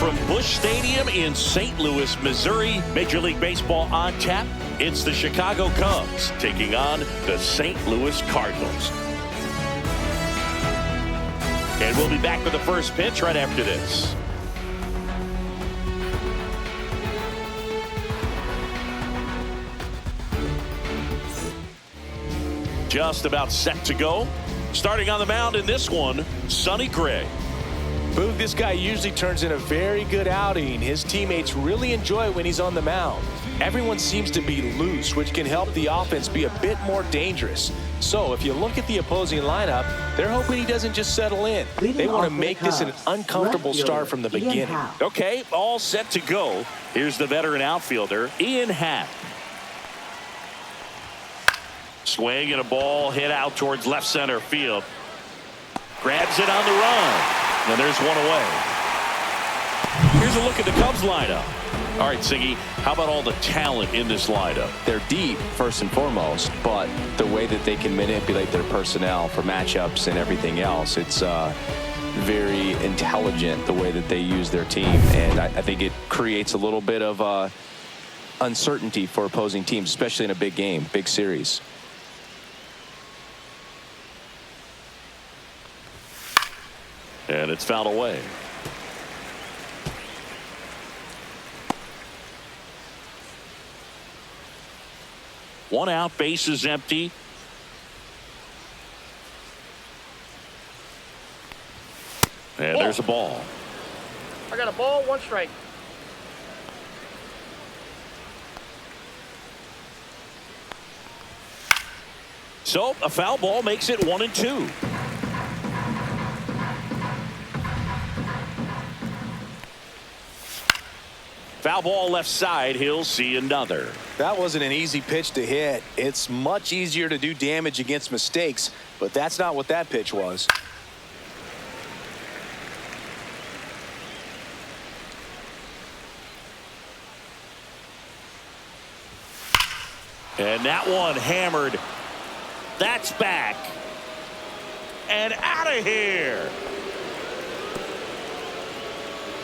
from Busch Stadium in St. Louis, Missouri. Major League Baseball on tap. It's the Chicago Cubs taking on the St. Louis Cardinals. And we'll be back with the first pitch right after this. Just about set to go. Starting on the mound in this one, Sonny Gray. Boog, this guy usually turns in a very good outing. His teammates really enjoy it when he's on the mound. Everyone seems to be loose, which can help the offense be a bit more dangerous. So if you look at the opposing lineup, they're hoping he doesn't just settle in. They want to make this an uncomfortable start from the beginning. Okay, all set to go. Here's the veteran outfielder, Ian Happ. Swing and a ball hit out towards left center field. Grabs it on the run. And there's one away. Here's a look at the Cubs lineup. All right, Siggy, how about all the talent in this lineup? They're deep, first and foremost, but the way that they can manipulate their personnel for matchups and everything else, it's very intelligent the way that they use their team. And I think it creates a little bit of uncertainty for opposing teams, especially in a big game, big series. And it's fouled away. One out, base is empty. And there's a ball. I got a ball, one strike. So a foul ball makes it 1-2. Foul ball left side. He'll see another. That wasn't an easy pitch to hit. It's much easier to do damage against mistakes, but that's not what that pitch was. And that one hammered. That's back. And out of here.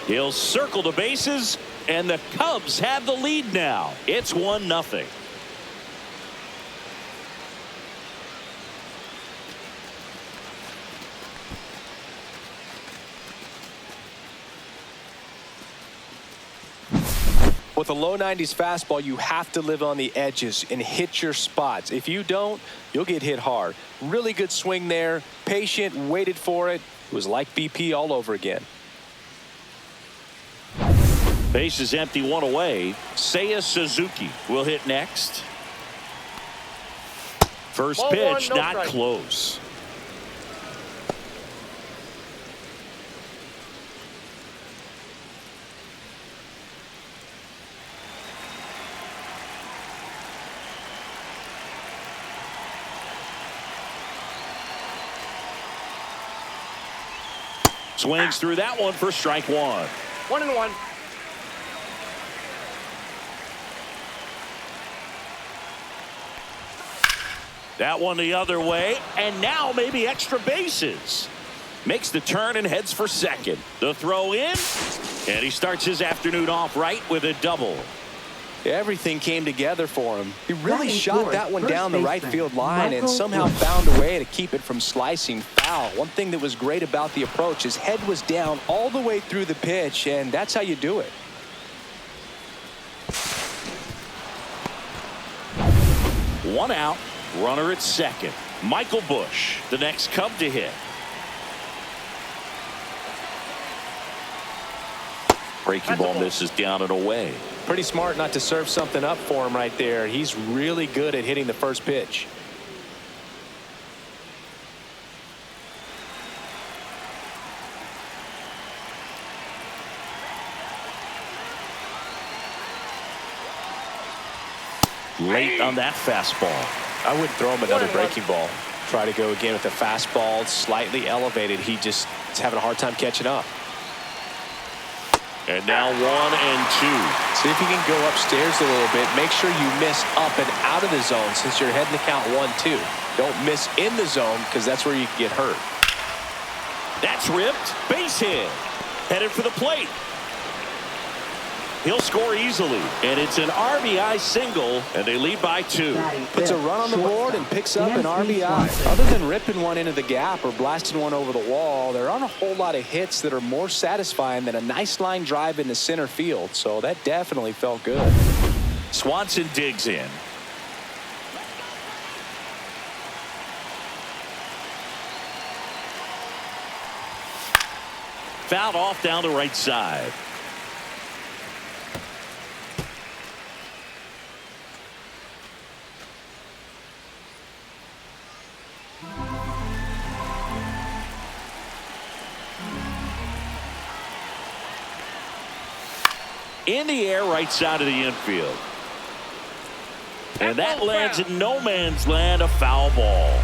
He'll circle the bases. And the Cubs have the lead now. It's 1-0. With a low 90s fastball, you have to live on the edges and hit your spots. If you don't, you'll get hit hard. Really good swing there. Patient, waited for it. It was like BP all over again. Base is empty, one away. Seiya Suzuki will hit next. First Ball pitch, one, no not strike. close. Swings through that one for strike one. 1-1. That one the other way, and now maybe extra bases. Makes the turn and heads for second. The throw in, and he starts his afternoon off right with a double. Everything came together for him. He really shot that one down the right field line and Michael somehow Bush. found a way to keep it from slicing foul. One thing that was great about the approach, his head was down all the way through the pitch, and that's how you do it. One out, runner at second. Michael Bush, the next Cub to hit. Breaking ball misses down and away. Pretty smart not to serve something up for him right there. He's really good at hitting the first pitch. Late on that fastball. I wouldn't throw him another breaking ball. Try to go again with a fastball slightly elevated. He just is having a hard time catching up. And now 1 and 2. See if you can go upstairs a little bit. Make sure you miss up and out of the zone since you're heading to count 1-2. Don't miss in the zone because that's where you can get hurt. That's ripped. Base hit. Headed for the plate. He'll score easily, and it's an RBI single, and they lead by 2. Puts a run on the board and picks up an RBI. Other than ripping one into the gap or blasting one over the wall, there aren't a whole lot of hits that are more satisfying than a nice line drive into center field, so that definitely felt good. Swanson digs in. Fouled off down the right side. In the air, right side of the infield. And that lands in no man's land, a foul ball.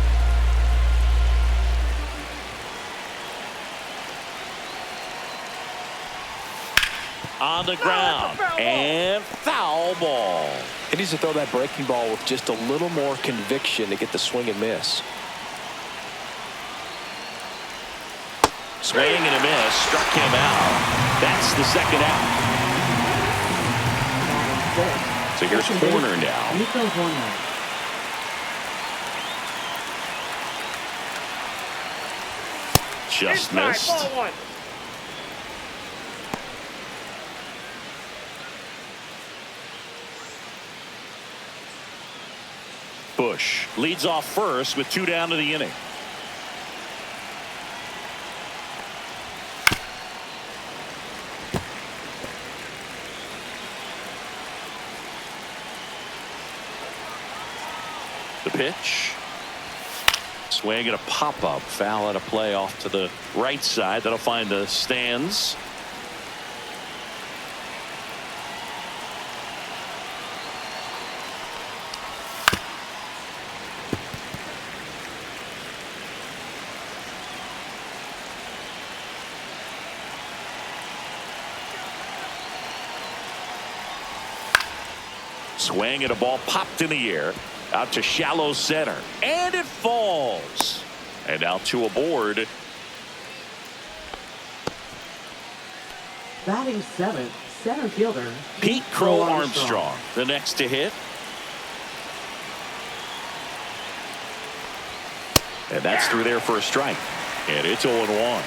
On the ground, and foul ball. He needs to throw that breaking ball with just a little more conviction to get the swing and miss. Swing and a miss, struck him out. That's the second out. So here's corner now. Just missed. Bush leads off first with 2 down to the inning. The pitch. Swing and a pop-up. Foul at a play off to the right side. That'll find the stands. Swing and a ball popped in the air. Out to shallow center. And it falls. And out to aboard. Batting 7th, center fielder Pete Crow Armstrong, the next to hit. And that's through there for a strike. And it's 0-1.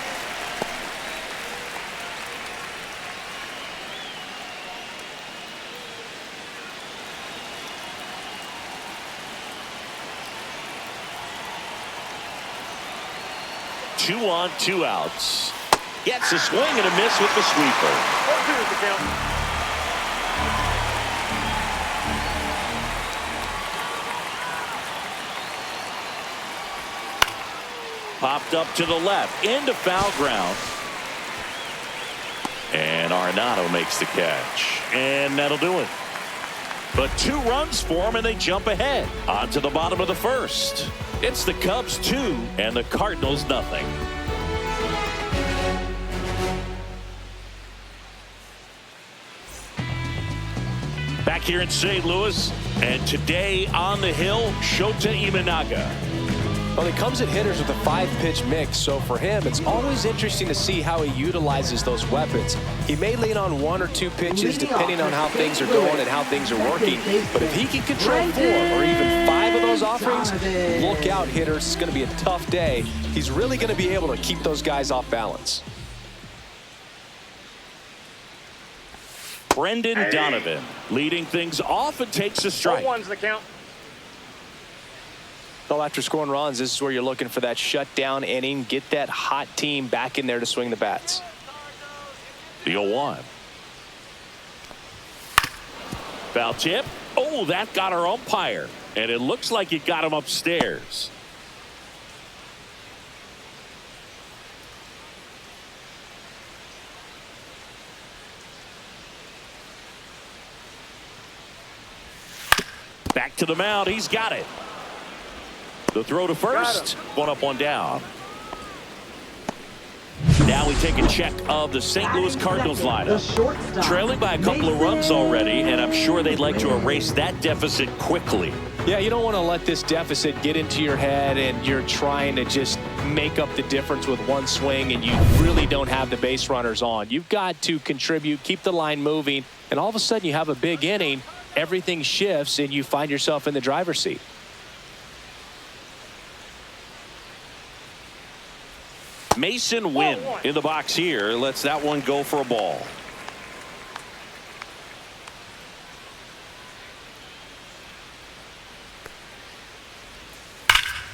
Two on, 2 outs. Gets a swing and a miss with the sweeper. Popped up to the left into foul ground. And Arenado makes the catch. And that'll do it. But 2 runs for him and they jump ahead. On to the bottom of the first. It's the Cubs 2 and the Cardinals nothing. Back here in St. Louis, and today on the hill, Shota Imanaga. Well, he comes at hitters with a 5-pitch mix, so for him, it's always interesting to see how he utilizes those weapons. He may lean on 1 or 2 pitches depending on how things are going and how things are working, but if he can control 4 or even 5 of those offerings, look out, hitters. It's going to be a tough day. He's really going to be able to keep those guys off balance. Brendan Donovan leading things off and takes a strike. 1's the count. Well, after scoring runs, this is where you're looking for that shutdown inning. Get that hot team back in there to swing the bats. The 0-1. Foul tip. Oh, that got our umpire. And it looks like it got him upstairs. Back to the mound. He's got it. The throw to first. 1 up, 1 down. Now we take a check of the St. Louis Cardinals lineup. Trailing by a couple of runs already, and I'm sure they'd like to erase that deficit quickly. Yeah, you don't want to let this deficit get into your head and you're trying to just make up the difference with one swing and you really don't have the base runners on. You've got to contribute, keep the line moving, and all of a sudden you have a big inning, everything shifts, and you find yourself in the driver's seat. Mason Wynn in the box here. Lets that one go for a ball.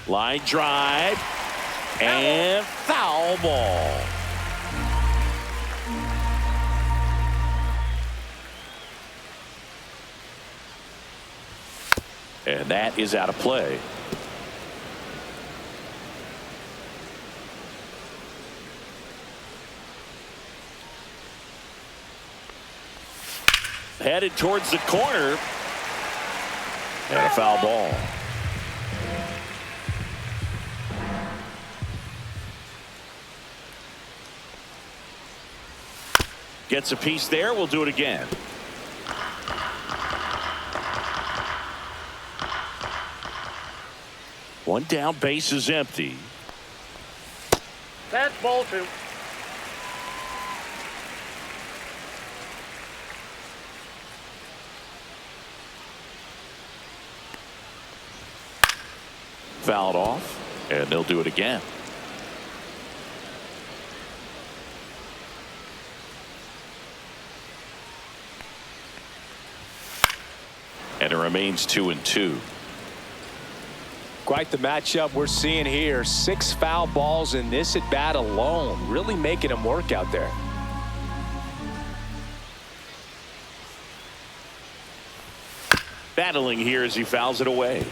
Line drive and foul ball. And that is out of play. Headed towards the corner. And a foul ball. Gets a piece there. We'll do it again. One down, base is empty. That's ball 2. Fouled off, and they'll do it again. And it remains 2-2. Quite the matchup we're seeing here. 6 foul balls in this at bat alone, really making them work out there. Battling here as he fouls it away.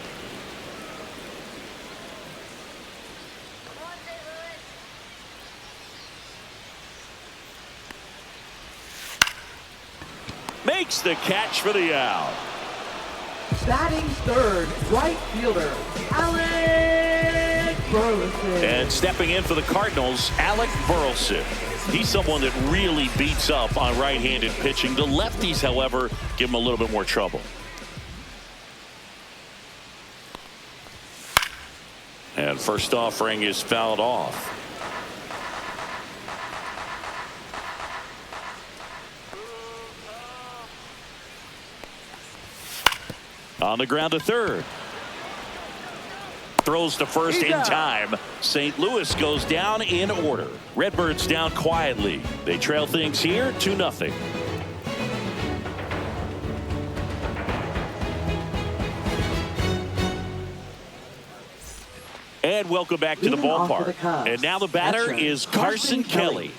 Makes the catch for the out. Batting third, right fielder, Alec Burleson. And stepping in for the Cardinals, Alec Burleson. He's someone that really beats up on right-handed pitching. The lefties, however, give him a little bit more trouble. And first offering is fouled off. On the ground to third. Throws to first in time. St. Louis goes down in order. Redbirds down quietly. They trail things here 2-0. And welcome back to the ballpark. And now the batter is Carson Kelly.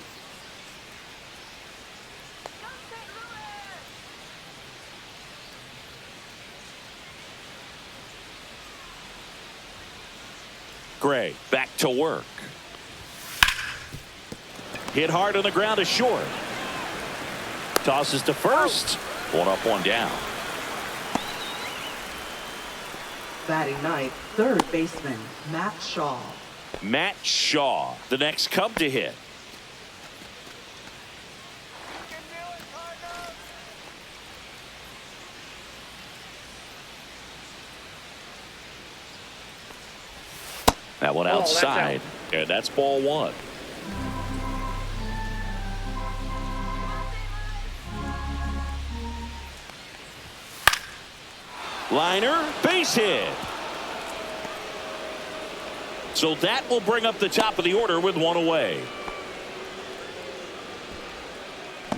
Gray back to work. Hit hard on the ground to short. Tosses to first. One up, one down. Batting ninth, third baseman, Matt Shaw. Matt Shaw, the next Cub to hit. That one outside, and that's ball 1. Liner, base hit. So that will bring up the top of the order with one away.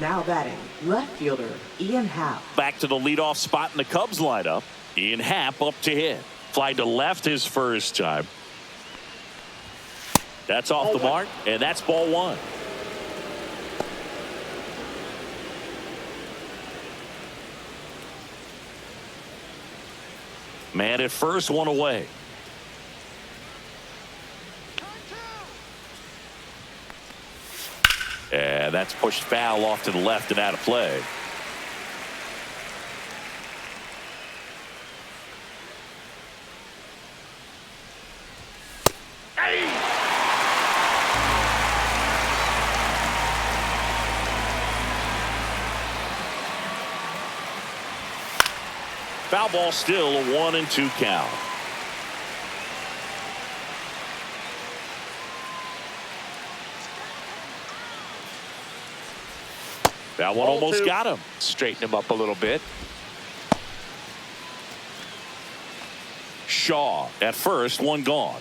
Now batting, left fielder, Ian Happ. Back to the leadoff spot in the Cubs lineup. Ian Happ up to hit. Fly to left his first time. That's off the mark, and that's ball 1. Man at first, one away. And that's pushed foul off to the left and out of play. Foul ball, still a 1-2 count. That one almost got him. Straighten him up a little bit. Shaw at first, one gone.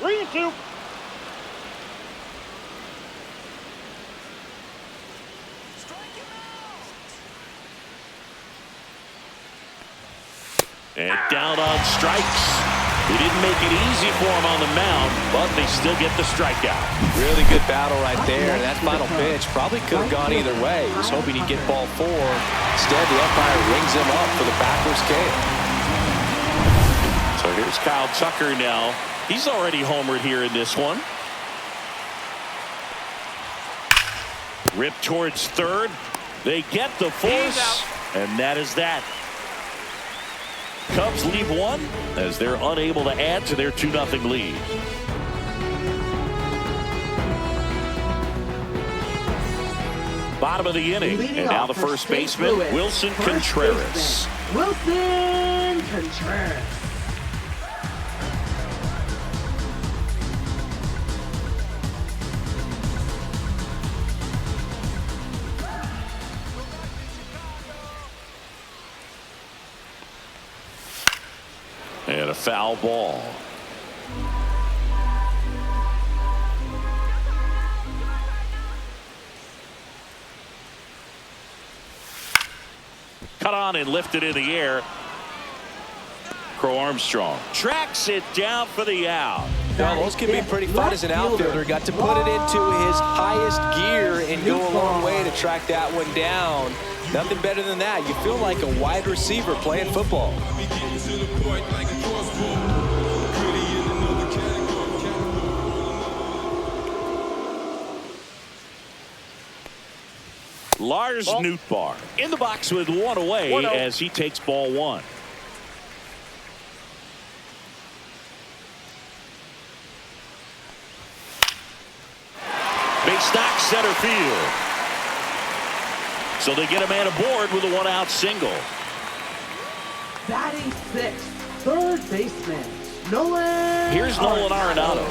Three and two. And down on strikes. He didn't make it easy for him on the mound, but they still get the strikeout. Really good battle right there. That final pitch probably could have gone either way. He was hoping he'd get ball 4. Instead, the umpire rings him up for the backwards K. So here's Kyle Tucker now. He's already homered here in this one. Rip towards third. They get the force, and that is that. Cubs leave one as they're unable to add to their 2-0 lead. Bottom of the inning, and now the first baseman, Wilson Contreras. Wilson Contreras. And a foul ball. Cut on and lifted in the air. Crow Armstrong tracks it down for the out. Well, those can be pretty fun as an outfielder. Got to put it into his highest gear and go a long way to track that one down. Nothing better than that. You feel like a wide receiver playing football. Lars Nootbaar in the box with one away as he takes ball 1. Base knock center field. So they get a man aboard with a 1-out single. Batting 6th, third baseman, Nolan. Here's Nolan Arenado.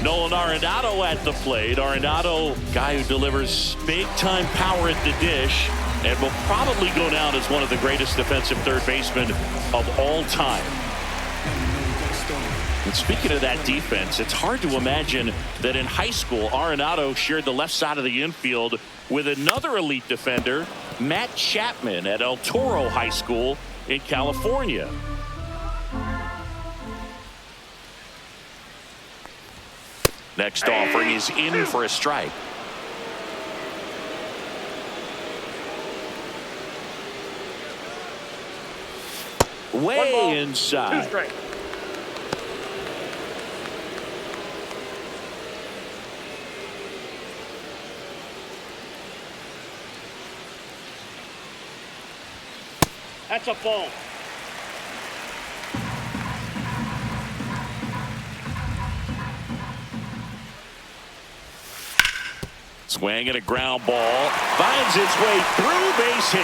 Nolan Arenado at the plate. Arenado, guy who delivers big-time power at the dish and will probably go down as one of the greatest defensive third basemen of all time. And speaking of that defense, it's hard to imagine that in high school, Arenado shared the left side of the infield with another elite defender, Matt Chapman, at El Toro High School in California. Next offering is in for a strike. Way inside. 2 strikes. That's a ball. Swing and a ground ball. Finds its way through, base hit.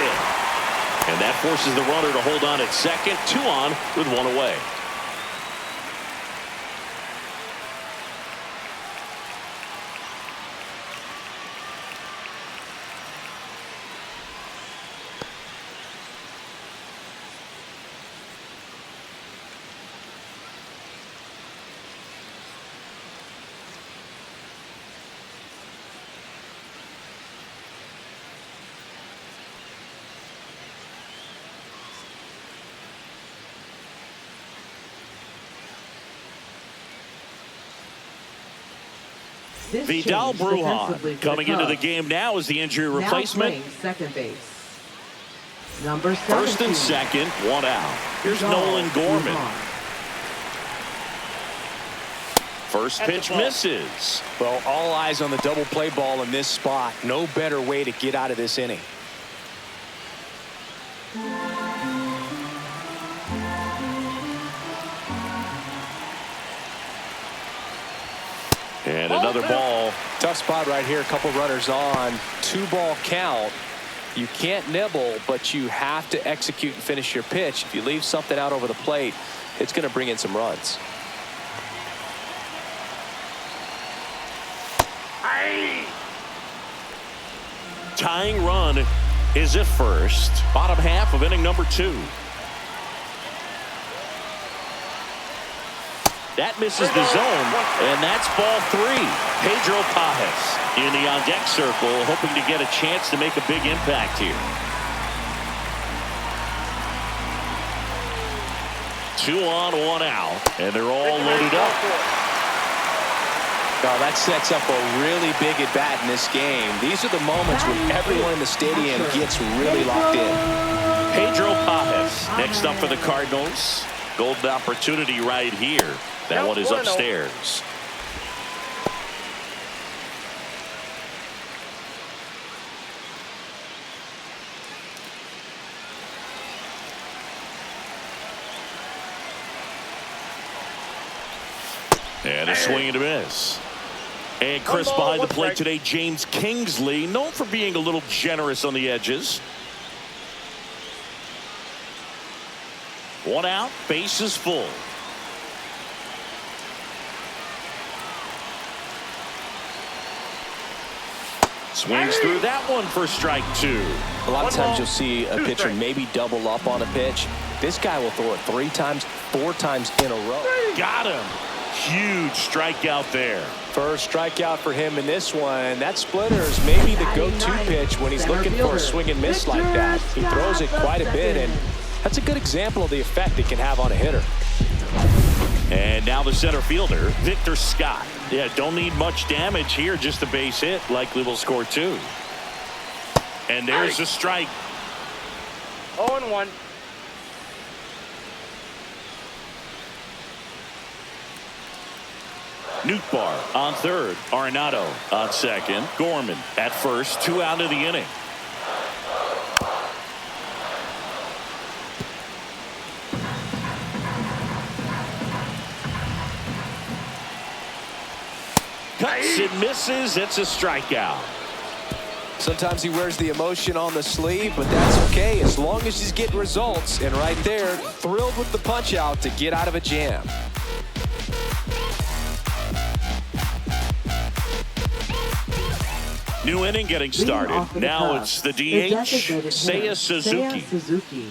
And that forces the runner to hold on at second. 2 on with 1 away. Vidal Brujan coming into the game now as the injury replacement. Second base. Number 17. First and second, 1 out. Here's Nolan Gorman. First pitch misses. Well, all eyes on the double play ball in this spot. No better way to get out of this inning. And another ball. Tough spot right here. A couple runners on. 2-ball count. You can't nibble, but you have to execute and finish your pitch. If you leave something out over the plate, it's going to bring in some runs. Tying run is at first. Bottom half of inning number 2. That misses the zone, and that's ball 3. Pedro Pajes in the on-deck circle, hoping to get a chance to make a big impact here. 2 on, 1 out, and they're all loaded up. Oh, that sets up a really big at-bat in this game. These are the moments when everyone in the stadium gets really locked in. Pedro Pajes next up for the Cardinals. Golden opportunity right here. That one is upstairs. And a swing and a miss. And Chris behind the plate today, James Kingsley, known for being a little generous on the edges. 1 out, bases full. Swings through that one for strike 2. A lot of times you'll see a pitcher maybe double up on a pitch. This guy will throw it 3 times, 4 times in a row. Got him. Huge strikeout there. First strikeout for him in this one. That splitter is maybe the go-to pitch when he's looking for a swing and miss like that. He throws it quite a bit, and that's a good example of the effect it can have on a hitter. And now the center fielder, Victor Scott. Yeah, don't need much damage here, just a base hit. Likely will score 2. And there's a strike. 0-1. Nootbaar on third. Arenado on second. Gorman at first. 2 out of the inning. Cuts and misses. It's a strikeout. Sometimes he wears the emotion on the sleeve, but that's okay as long as he's getting results. And right there, thrilled with the punch out to get out of a jam. New inning getting started. Now it's the DH, Seiya Suzuki.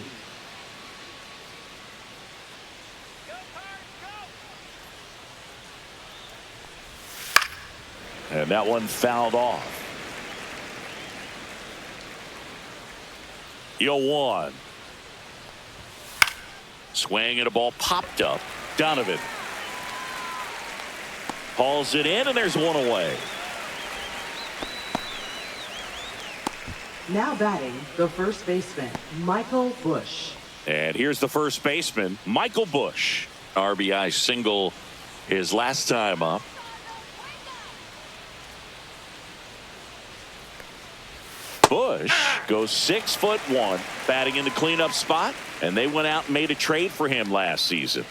And that one fouled off. 0-1. Swing and a ball popped up. Donovan hauls it in, and there's 1 away. Now batting, the first baseman, Michael Busch. And here's the first baseman, Michael Busch. RBI single his last time up. Busch goes 6'1", batting in the cleanup spot, and they went out and made a trade for him last season.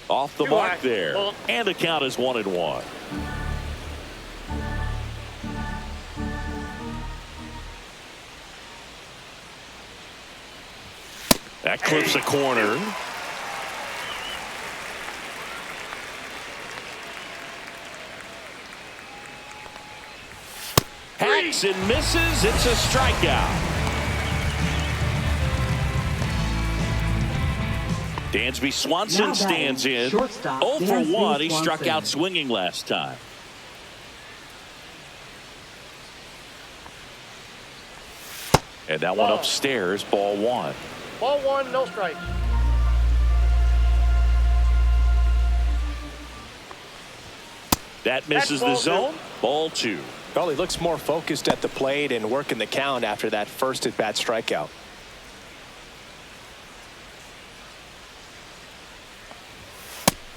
Off the mark there, and the count is 1-1. That clips a corner. Hacks and misses. It's a strikeout. Dansby Swanson stands in. 0 for 1. He struck out swinging last time. And that one upstairs, ball 1. Ball 1, no strikes. That misses the zone. Ball 2. Well, he looks more focused at the plate and working the count after that first at-bat strikeout.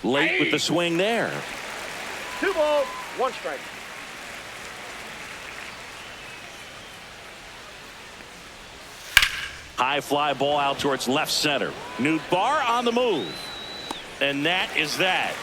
Late with the swing there. 2 balls, 1 strike. High fly ball out towards left center. Nootbaar on the move. And that is that.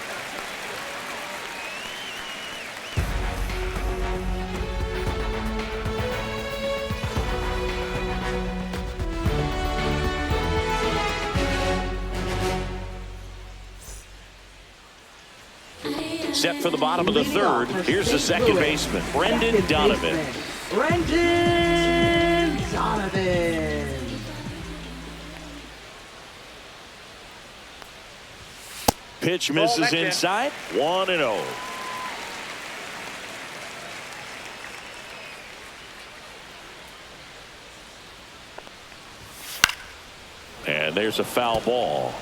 Set for the bottom of the third. Here's the second baseman, Brendan Donovan. Brendan Donovan. Pitch misses inside. 1-0. And there's a foul ball.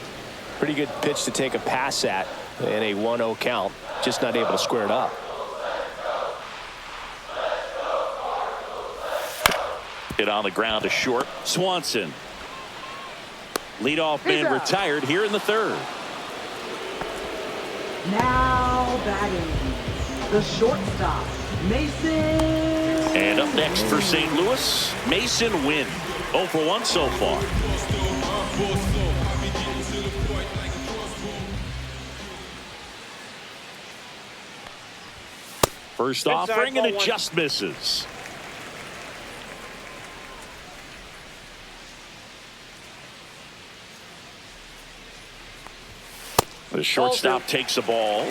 Pretty good pitch to take a pass at in a 1-0 count. Just not able to square it up. Hit on the ground to short. Swanson. Leadoff man retired here in the third. Now batting, the shortstop, Mason. And up next for St. Louis, Mason Wynn. 0 for 1 so far. First offering, and it just misses. The shortstop takes the ball.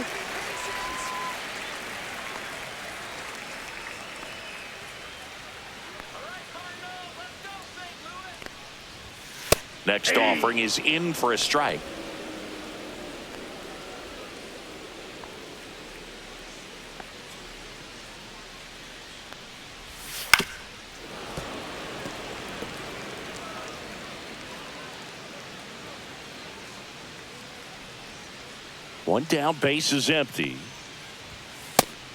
Next offering is in for a strike. One down, base is empty.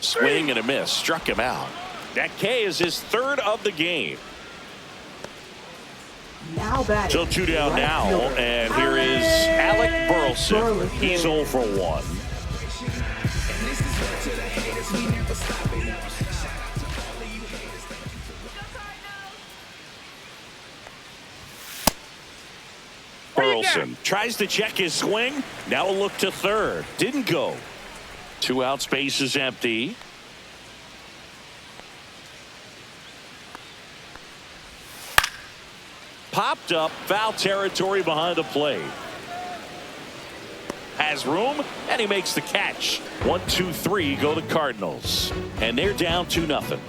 Swing and a miss, struck him out. That K is his third of the game. Now batting. So 2 down right now, fielder, and here is Alec Burleson. He's 0 for 1. Burleson tries to check his swing. Now a look to third. Didn't go. 2 outs, base is empty. Popped up, foul territory behind the plate. Has room, and he makes the catch. 1, 2, 3 go the Cardinals. And they're down 2-0.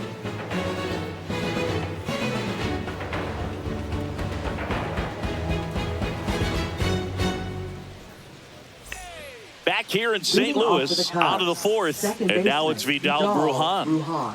Back here in St. Louis, out of the fourth, and now it's Vidal Brujan.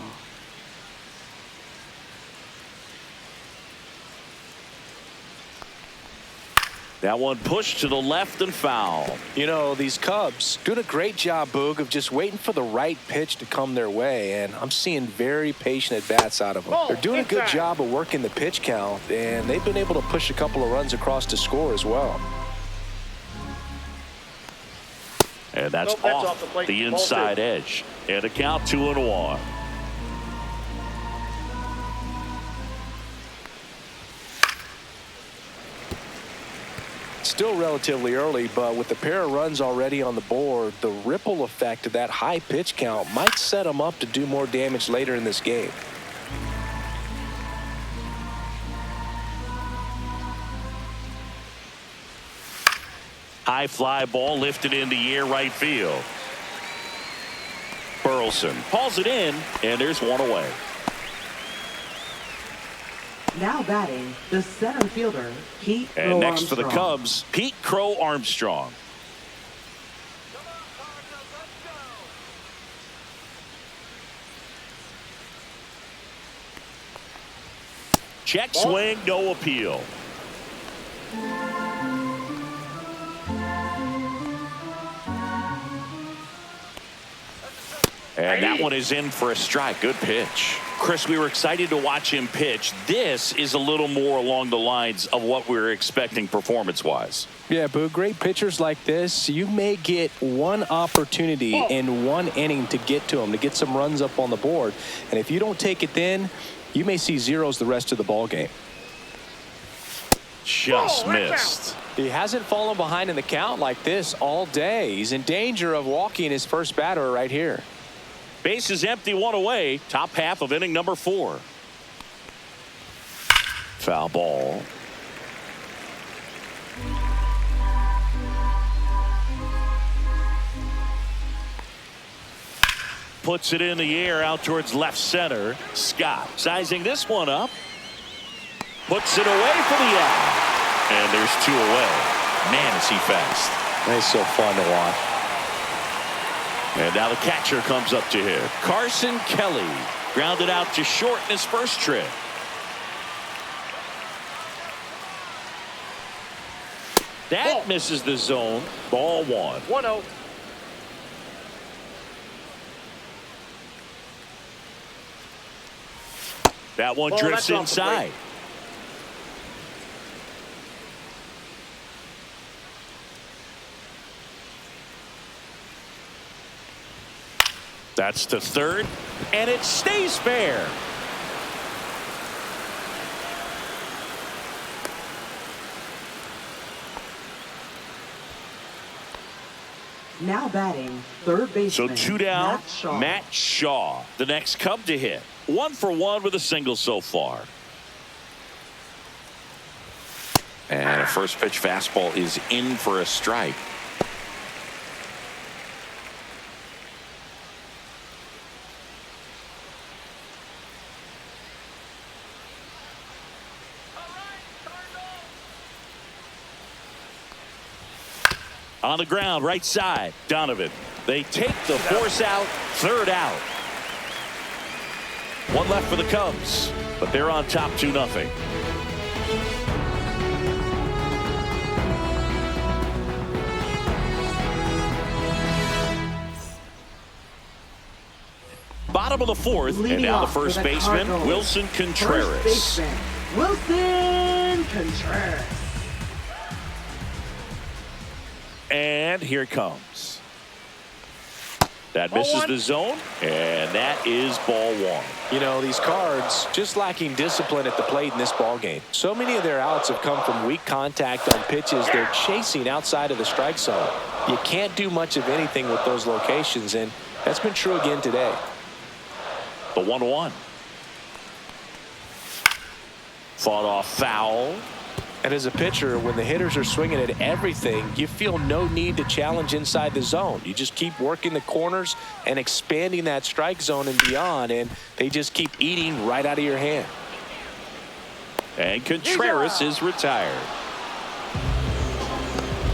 That one pushed to the left and foul. You know, these Cubs doing a great job, Boog, of just waiting for the right pitch to come their way, and I'm seeing very patient at-bats out of them. They're doing a good job of working the pitch count, and they've been able to push a couple of runs across to score as well. And that's off the inside edge. And a count 2-1. Still relatively early, but with the pair of runs already on the board, the ripple effect of that high pitch count might set them up to do more damage later in this game. High fly ball lifted in the air right field. Burleson hauls it in, and there's one away. Now batting, the center fielder, Pete Crow And next Armstrong. for the Cubs, Pete Crow Armstrong. Check swing, no appeal. And that one is in for a strike. Good pitch. Chris, we were excited to watch him pitch. This is a little more along the lines of what we were expecting performance-wise. Yeah, but great pitchers like this, you may get one opportunity in one inning to get to them, to get some runs up on the board. And if you don't take it then, you may see zeros the rest of the ball game. Just missed. He hasn't fallen behind in the count like this all day. He's in danger of walking his first batter right here. Base is empty, one away. Top half of inning number 4. Foul ball. puts it in the air out towards left center. Scott sizing this one up. Puts it away for the out. And there's 2 away. Man, is he fast. He's so fun to watch. And now the catcher comes up to him. Carson Kelly grounded out to short in his first trip. That misses the zone. Ball 1. 1-0. That one Ball, drifts that's off the plate. inside. That's to third, and it stays fair. Now batting, third So baseman. 2 down, Matt Shaw. The next Cub to hit. 1 for 1 with a single so far. And a first pitch fastball is in for a strike. On the ground, right side, Donovan. They take the force out, third out. 1 left for the Cubs, but they're on top 2-0. Bottom of the 4th, and Leading now the off for first the baseman, Cardinals, Wilson Contreras. First baseman, Wilson Contreras. And here it comes. That misses the zone, and that is ball 1. You know, these Cards just lacking discipline at the plate in this ball game. So many of their outs have come from weak contact on pitches they're chasing outside of the strike zone. You can't do much of anything with those locations, and that's been true again today. The 1-1. Fought off foul. And as a pitcher, when the hitters are swinging at everything, you feel no need to challenge inside the zone. You just keep working the corners and expanding that strike zone and beyond, and they just keep eating right out of your hand. And Contreras is retired.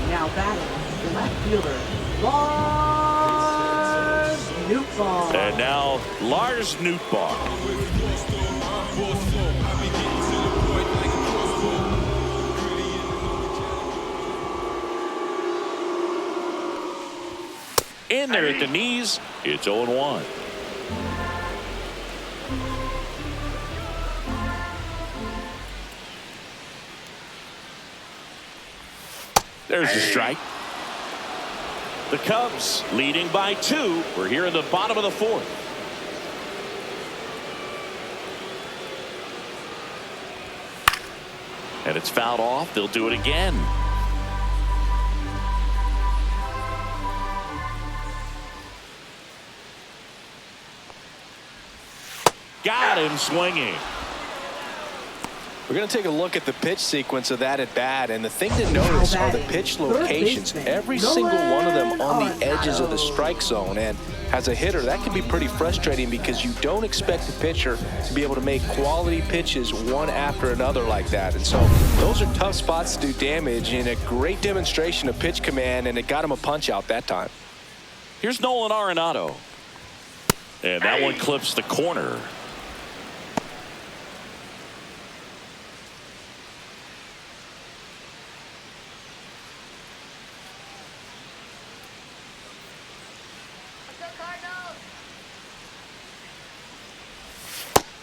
Now batting, left fielder, Lars Nootbaar. And now Lars Nootbaar. In there at the knees, it's 0-1. There's the strike. The Cubs leading by 2. We're here in the bottom of the 4th. And it's fouled off. They'll do it again. Got him swinging. We're going to take a look at the pitch sequence of that at bat, and the thing to notice are the pitch locations. Every single one of them on the edges of the strike zone, and as a hitter, that can be pretty frustrating because you don't expect the pitcher to be able to make quality pitches one after another like that. And so those are tough spots to do damage, and a great demonstration of pitch command, and it got him a punch out that time. Here's Nolan Arenado. And that one clips the corner.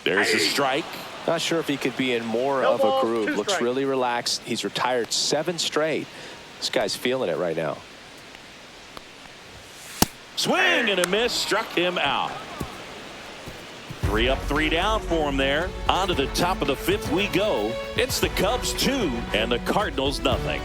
There's a strike. Not sure if he could be in more of a groove. Looks really relaxed. He's retired 7 straight. This guy's feeling it right now. Swing and a miss, struck him out. 3 up, 3 down for him there. On to the top of the 5th we go. It's the Cubs 2 and the Cardinals nothing.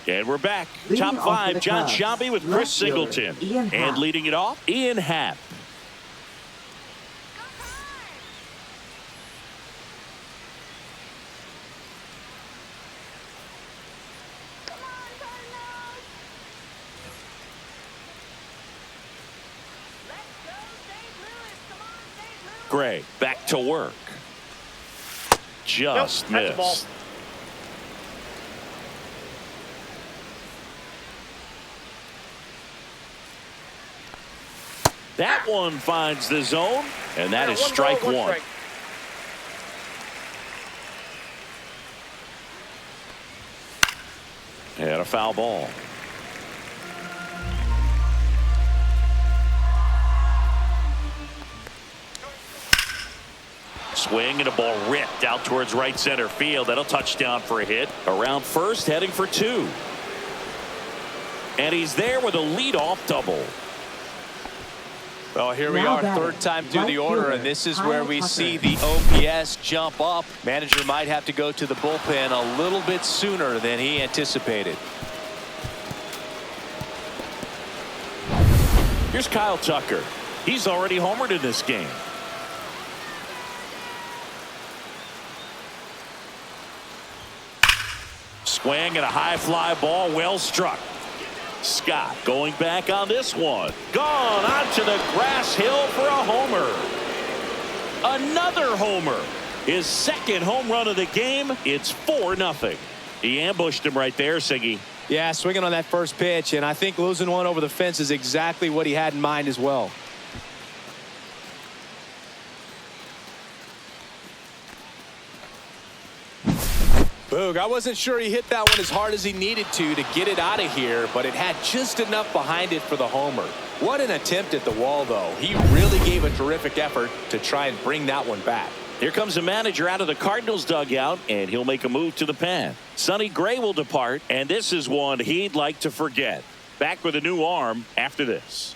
And we're back. Leading Top off 5, the John Cubs, Sciambi with left Chris fielder, Singleton. Ian Happ. And leading it off, Ian Happ. Gray back to work. Just Nope, that's the ball. missed. That one finds the zone, and that is strike one. one. And a foul ball. Swing and a ball ripped out towards right center field. That'll touchdown for a hit. Around first, heading for two. And he's there with a leadoff double. Well, here we Now are, batting, third time through the right order, fielder, and this is Kyle where we Tucker. see the OPS jump up. Manager might have to go to the bullpen a little bit sooner than he anticipated. Here's Kyle Tucker. He's already homered in this game. Swing and a high fly ball, well struck. Scott going back on this one. Gone onto the grass hill for a homer. Another homer. His second home run of the game. It's 4-0. He ambushed him right there, Siggy. Yeah, swinging on that first pitch, and I think losing one over the fence is exactly what he had in mind as well. Boog, I wasn't sure he hit that one as hard as he needed to get it out of here, but it had just enough behind it for the homer. What an attempt at the wall, though. He really gave a terrific effort to try and bring that one back. Here comes the manager out of the Cardinals dugout, and he'll make a move to the pen. Sonny Gray will depart, and this is one he'd like to forget. Back with a new arm after this.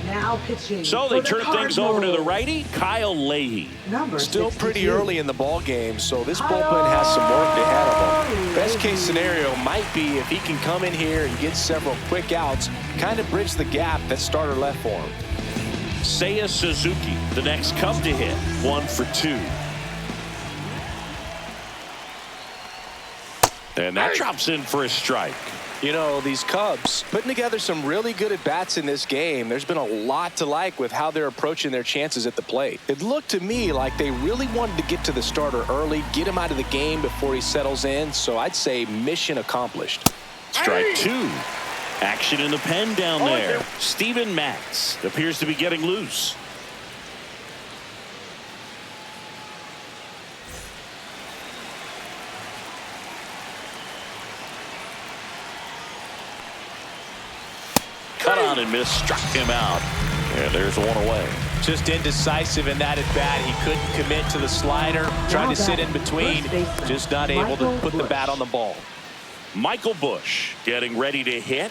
Now pitching. So for they the turn things over to the Cardinals. righty, Kyle Leahy. Number Still pretty 62. early in the ball game, so this bullpen has some work ahead of him. Best case scenario might be if he can come in here and get several quick outs, kind of bridge the gap that starter left for him. Seiya Suzuki, the next Cub to hit. 1 for 2. And that drops in for a strike. You know, these Cubs putting together some really good at-bats in this game. There's been a lot to like with how they're approaching their chances at the plate. It looked to me like they really wanted to get to the starter early, get him out of the game before he settles in. So I'd say mission accomplished. Strike 2. Action in the pen down Oh, there. yeah. Steven Matz appears to be getting loose. Cut on and missed, struck him out. And there's one away. Just indecisive in that at-bat. He couldn't commit to the slider, tried to sit in between, just not able to put the bat on the ball. Michael Busch getting ready to hit.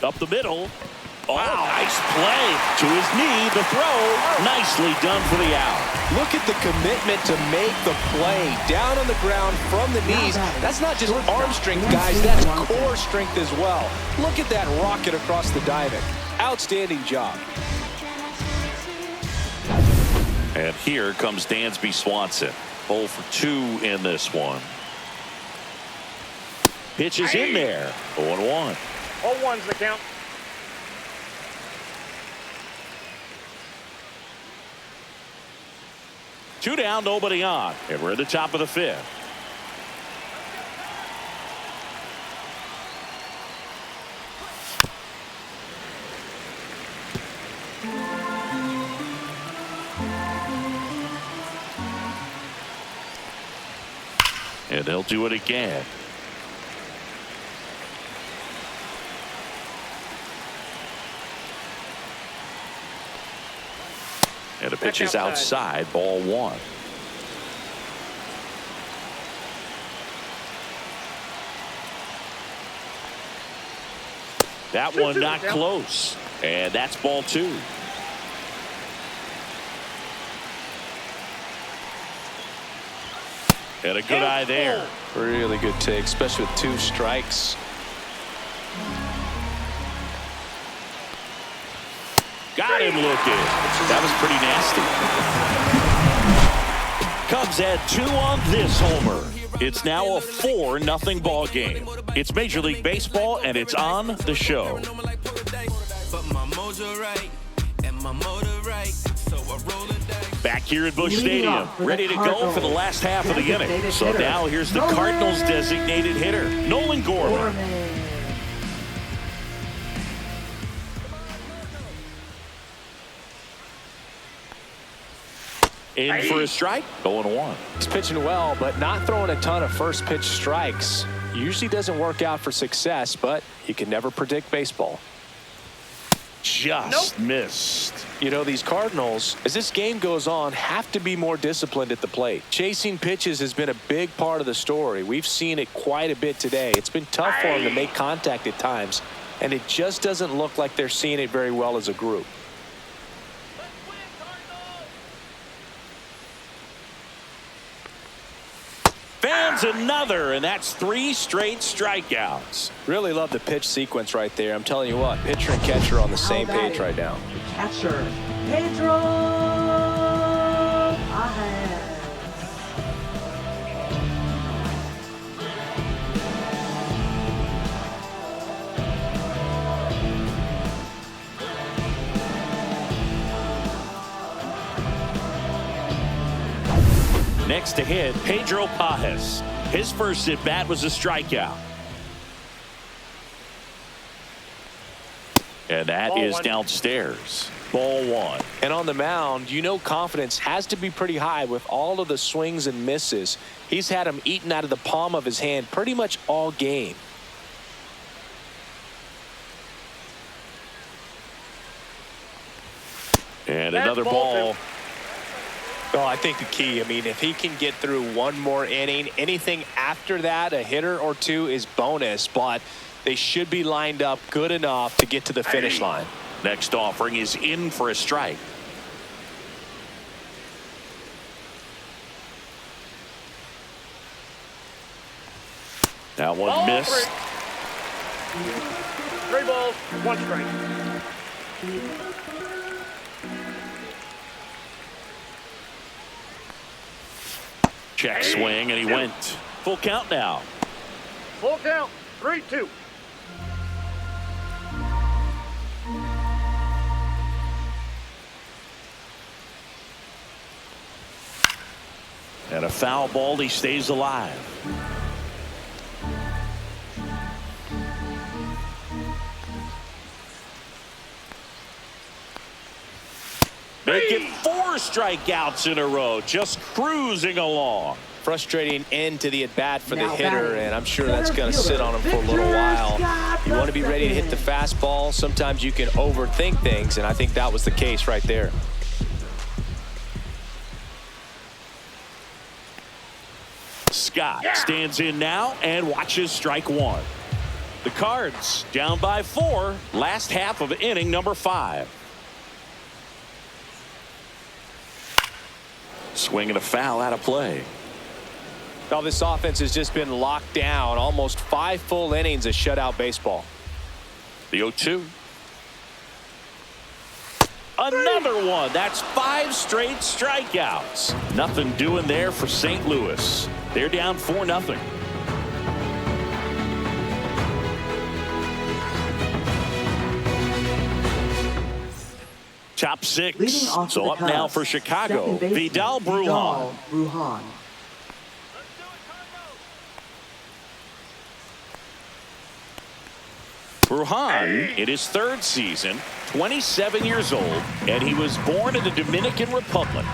Up the middle. Oh, nice play. To his knee, the throw. Nicely done for the out. Look at the commitment to make the play down on the ground from the knees. That's not just arm strength, guys. That's core strength as well. Look at that rocket across the diamond. Outstanding job. And here comes Dansby Swanson. 0 for 2 in this one. Pitch is in there. 0-1. 0-1's the count. Two down, nobody on. And we're at the top of the 5th. And they'll do it again. And the pitch is outside, ball 1. That one not close. And that's ball 2. And a good eye there. Really good take, especially with 2 strikes. Got him looking. That was pretty nasty. Cubs add 2 on this homer. It's now a 4-0 ball game. It's Major League Baseball, and it's on the show. Back here at Busch Stadium, ready to go for the last half of the inning. So now here's the Cardinals' designated hitter, Nolan Gorman. In for a strike, 0-1. He's pitching well, but not throwing a ton of first pitch strikes. Usually doesn't work out for success, but you can never predict baseball. Just missed. You know, these Cardinals, as this game goes on, have to be more disciplined at the plate. Chasing pitches has been a big part of the story. We've seen it quite a bit today. It's been tough for them to make contact at times, and it just doesn't look like they're seeing it very well as a group. Fans another, and that's 3 straight strikeouts. Really love the pitch sequence right there. I'm telling you what, pitcher and catcher are on the same page right now. Catcher, Pedro Pajes. Next to hit, Pedro Pajes. His first at-bat was a strikeout. And that is downstairs. Ball 1. And on the mound, you know confidence has to be pretty high with all of the swings and misses. He's had them eaten out of the palm of his hand pretty much all game. And another ball. Well, I think the key, I mean, if he can get through one more inning, anything after that, a hitter or two is bonus, but they should be lined up good enough to get to the finish line. Next offering is in for a strike. That one missed. 3 balls, 1 strike. Check swing, and he went. Full count now. Full count, 3-2. And a foul ball, he stays alive. Making 4 strikeouts in a row, just cruising along. Frustrating end to the at-bat for the hitter, and I'm sure that's going to sit on him for a little while. You want to be ready to hit the fastball. Sometimes you can overthink things, and I think that was the case right there. Scott stands in now and watches strike 1. The Cards down by 4, last half of inning number 5. Swing and a foul out of play. Well, this offense has just been locked down. Almost 5 full innings of shutout baseball. The 0-2. Another one. That's 5 straight strikeouts. Nothing doing there for St. Louis. They're down 4-0. Top 6. So up now for Chicago. Vidal Brujan. Brujan in his 3rd season, 27 years old, and he was born in the Dominican Republic.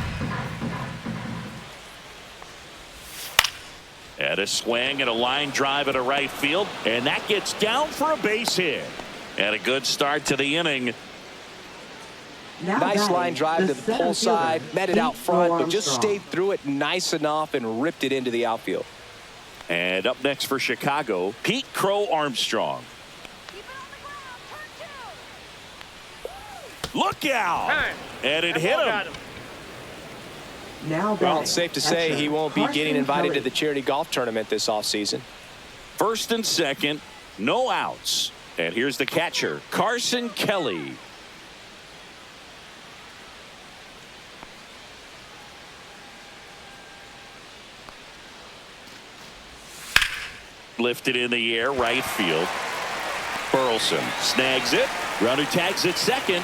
And a swing and a line drive at a right field, and that gets down for a base hit. And a good start to the inning. Nice line drive to the pull side, met it out front, but just stayed through it nice enough and ripped it into the outfield. And up next for Chicago, Pete Crow Armstrong. Look out! And it hit him. Well, it's safe to say he won't be getting invited to the charity golf tournament this offseason. 1st and 2nd, no outs. And here's the catcher, Carson Kelly. Lifted in the air, right field. Burleson snags it. Runner tags at second.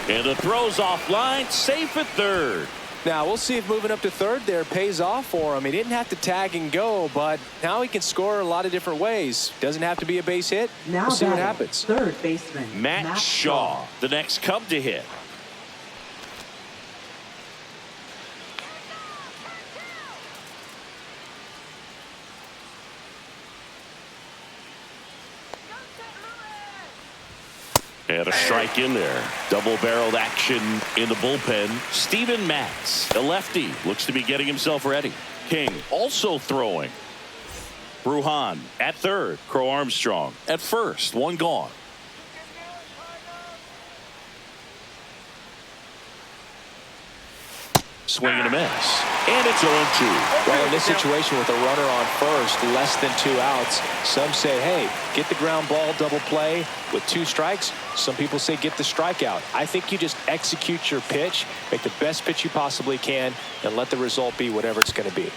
And the throw's offline, safe at third. Now we'll see if moving up to third there pays off for him. He didn't have to tag and go, but now he can score a lot of different ways. Doesn't have to be a base hit. Now we'll see what batting, happens. third baseman Matt Shaw, the next Cub to hit. And a strike in there. Double-barreled action in the bullpen. Steven Matz, a lefty, looks to be getting himself ready. King also throwing. Bruhan at third. Crow Armstrong at first. One gone. Swing and a miss. And it's 0-2. Well, in this situation with a runner on first, less than 2 outs, some say, hey, get the ground ball, double play with 2 strikes. Some people say get the strikeout. I think you just execute your pitch, make the best pitch you possibly can, and let the result be whatever it's going to be.